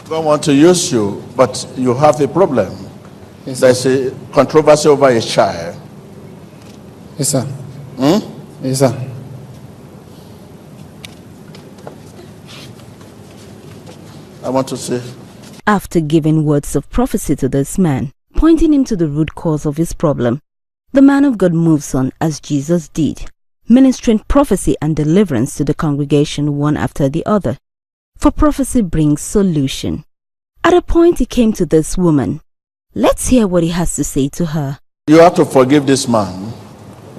God wants to use you, but you have a problem. Yes, There's a controversy over a child. Yes, sir. Yes, sir. I want to say. After giving words of prophecy to this man, pointing him to the root cause of his problem, the man of God moves on as Jesus did, ministering prophecy and deliverance to the congregation one after the other. For prophecy brings solution. At a point he came to this woman. Let's hear what he has to say to her. You have to forgive this man.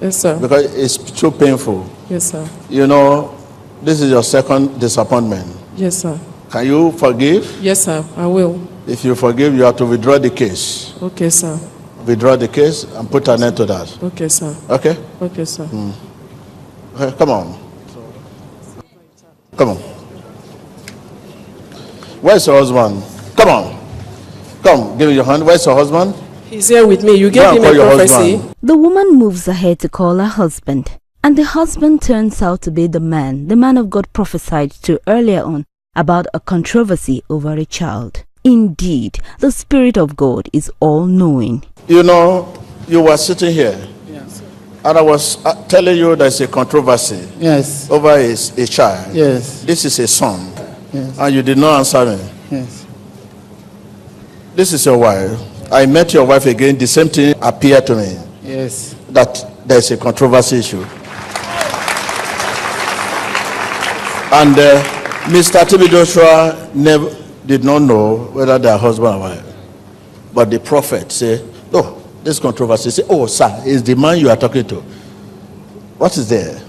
Yes, sir. Because it's too painful. Yes, sir. You know, this is your second disappointment. Yes, sir. Can you forgive? Yes, sir. I will. If you forgive, you have to withdraw the case. Okay, sir. Withdraw the case and put an end to that. Okay, sir. Okay? Okay, sir. Okay, come on. Come on. Where's your husband? Come on. Come, give me your hand. Where's your husband? He's here with me. You gave him a prophecy. The woman moves ahead to call her husband. And the husband turns out to be the man of God prophesied to earlier on about a controversy over a child. Indeed, the Spirit of God is all-knowing. You know, you were sitting here, yes, and I was telling you there's a controversy, Yes. over a child. Yes. This is a son, Yes. and you did not answer me. Yes. This is your wife. I met your wife again. The same thing appeared to me, Yes. that there's a controversy issue. And Mr. T.B. Joshua never did not know whether they are husband or wife. But the prophet said, oh, this controversy. Say, oh, sir, is the man you are talking to. What is there?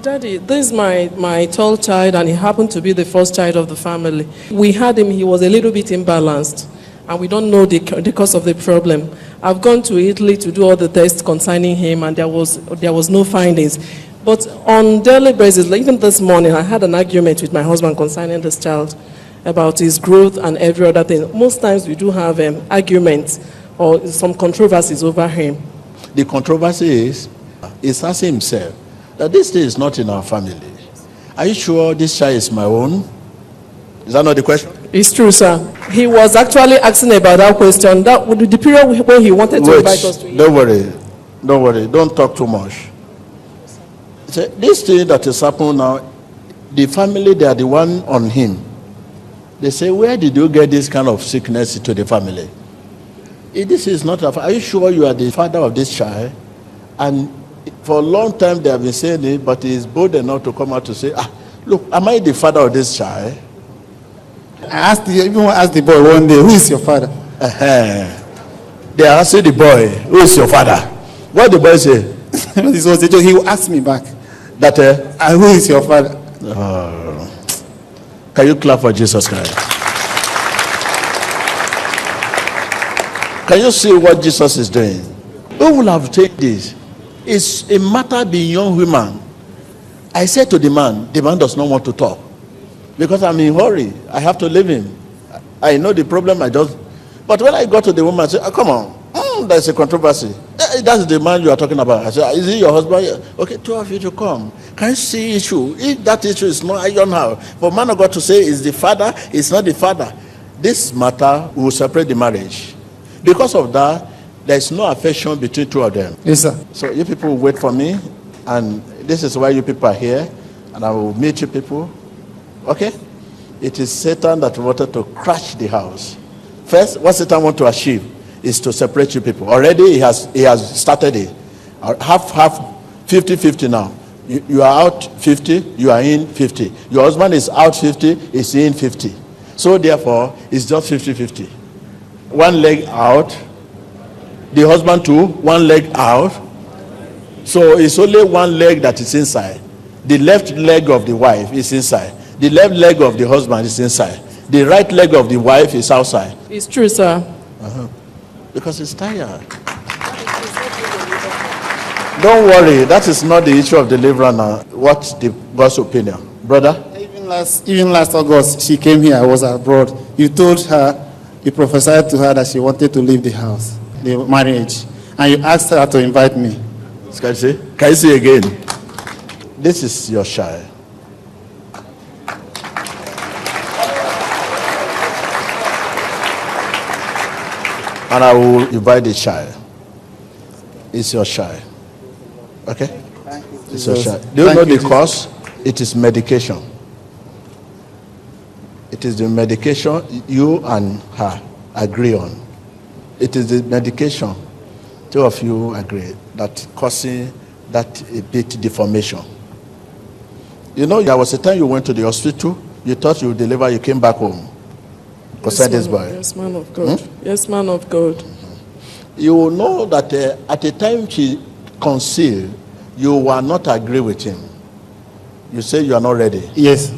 Daddy, this is my tall child, and he happened to be the first child of the family. We had him. He was a little bit imbalanced, and we don't know the cause of the problem. I've gone to Italy to do all the tests concerning him, and there was no findings. But on daily basis, like even this morning, I had an argument with my husband concerning this child about his growth and every other thing. Most times we do have arguments or some controversies over him. The controversy is, he's asking himself that this thing is not in our family. Are you sure this child is my own? Is that not the question? It's true, sir. He was actually asking about that question. That would be the period when he wanted to invite us to eat. Don't worry. Don't talk too much. This thing that is happening now, the family, they are the one on him. They say, where did you get this kind of sickness to the family? This is not are you sure you are the father of this child? And for a long time they have been saying it, but he is bold enough to come out to say, look, am I the father of this child? I even asked the boy one day, who is your father? They are asking the boy, who is your father? What the boy say? He will ask me back. That who is your father? Can you clap for Jesus Christ? Can you see what Jesus is doing? Who will have taken this? It's a matter beyond human. I said to the man does not want to talk. Because I'm in a hurry. I have to leave him. I know the problem. But when I got to the woman, I said, come on. There's a controversy. That's the man you are talking about. I said, is he your husband? Okay, two of you to come. Can you see issue? If that issue is not, I don't know. For man of God to say is the father, it's not the father. This matter will separate the marriage. Because of that, there is no affection between two of them. Yes, sir. So you people will wait for me, and this is why you people are here, and I will meet you people. Okay? It is Satan that wanted to crash the house. First, what Satan wants to achieve is to separate you people. Already he has started it. Half, 50-50 now. You are out 50, you are in 50. Your husband is out 50, is in 50. So therefore, it's just 50-50. One leg out. The husband too, one leg out. So it's only one leg that is inside. The left leg of the wife is inside. The left leg of the husband is inside. The right leg of the wife is outside. It's true, sir. Because it's tired. Don't worry, that is not the issue of deliverance now. What's God's opinion? Brother? Even last August, she came here. I was abroad. You told her, you prophesied to her that she wanted to leave the house, the marriage. And you asked her to invite me. Can you see again? This is your child. And I will invite the child. It's your child. Okay? It's your child. Do you know the cause? It is medication. It is the medication you and her agree on. It is the medication, two of you agree, that causing that a bit deformation. You know, there was a time you went to the hospital, you thought you would deliver, you came back home. Yes, this boy. Yes, man of God. Yes, man of God. You will know that at the time she conceived, you were not agree with him. You say you are not ready. Yes.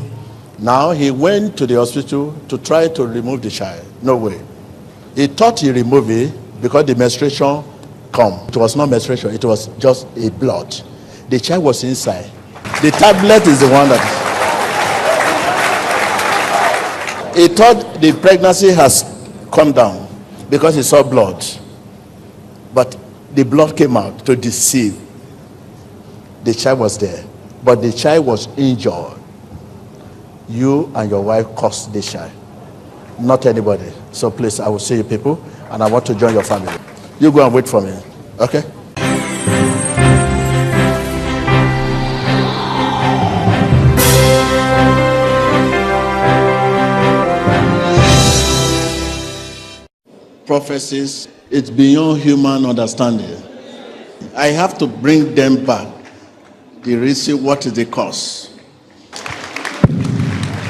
Now he went to the hospital to try to remove the child. No way. He thought he removed it because the menstruation come. It was not menstruation, it was just a blood. The child was inside. The tablet is the one that he thought the pregnancy has come down because he saw blood. But the blood came out to deceive. The child was there, but the child was injured. You and your wife caused the child, not anybody. So please, I will see you people, and I want to join your family. You go and wait for me, okay? Prophecies, it's beyond human understanding. I have to bring them back. The reason, what is the cause?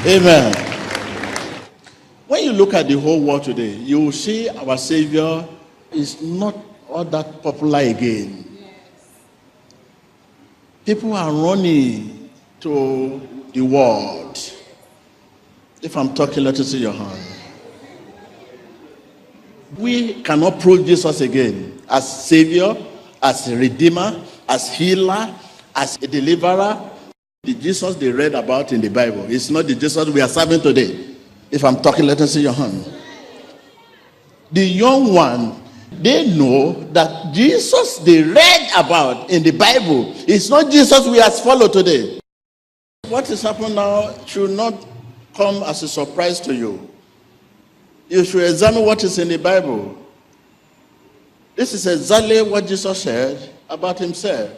Amen. When you look at the whole world today, you will see our Savior is not all that popular again. People are running to the world. If I'm talking, let us see your hand. We cannot prove Jesus again as Savior, as a Redeemer, as healer, as a deliverer. The Jesus they read about in the Bible is not the Jesus we are serving today. If I'm talking, let us see your hand. The young one, they know that Jesus they read about in the Bible is not Jesus we have followed today. What is happening now should not come as a surprise to you. You should examine what is in the Bible. This is exactly what Jesus said about himself.